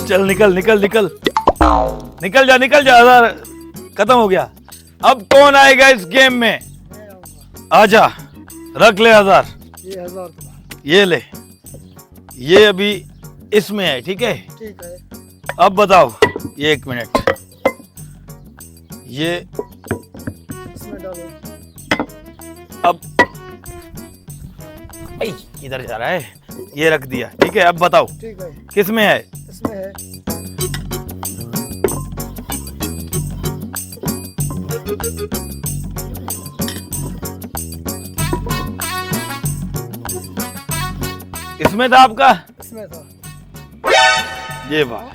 चल निकल निकल निकल निकल जा 1000 खत्म हो गया। अब कौन आएगा इस गेम में? आजा, रख ले 1000। ये 1000 तुम्हारा। ये ले, ये अभी इसमें है, ठीक है? ठीक है। अब बताओ, ये 1 मिनट, ये इसमें डालो। अब इधर जा रहा है, ये रख दिया, ठीक है? अब बताओ ठीक है। किस में है? इसमें है। इसमें था आपका? इसमें था। ये बात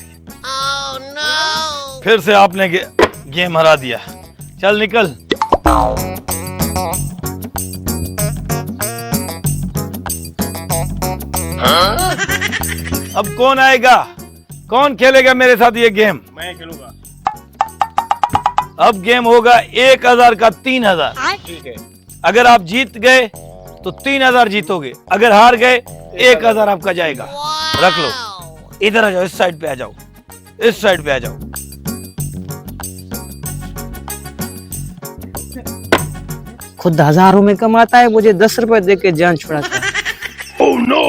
फिर से आपने गेम हरा दिया। चल निकल। अब कौन आएगा? कौन खेलेगा मेरे साथ ये गेम? मैं खेलूंगा। अब गेम होगा 1000 का 3000। ठीक है। अगर आप जीत गए तो 3000 जीतोगे, अगर हार गए 1000 आपका जाएगा। रख लो। इधर आ जाओ, इस साइड पे आ जाओ, इस साइड पे आ जाओ। खुद हजारों में कमाता है, मुझे 10 रुपए दे के जान छुड़ाता है। Oh no!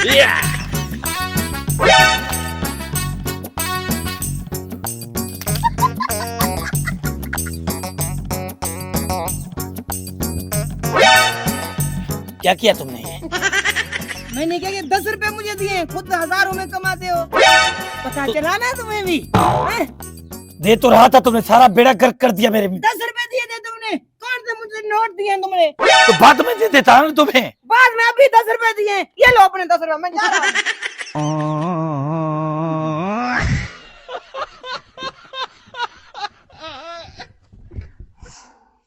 Yeah! क्या किया तुमने? मैंने क्या किया? 10 रुपए मुझे दिए, खुद हजारों में कमाते हो। पता चला ना तुम्हें भी? दे तो रहा था, तुमने सारा बेड़ा गर्क कर दिया मेरे में। 10 रुपए दिए थे तुमने? कौन से मुझे नोट दिए तुमने? तो बाद में दे देता ना तुम्हें। बाद में अभी 10 रुपए दिए। ये लो अपने 10 रुपए, मैं जा रहा हूँ।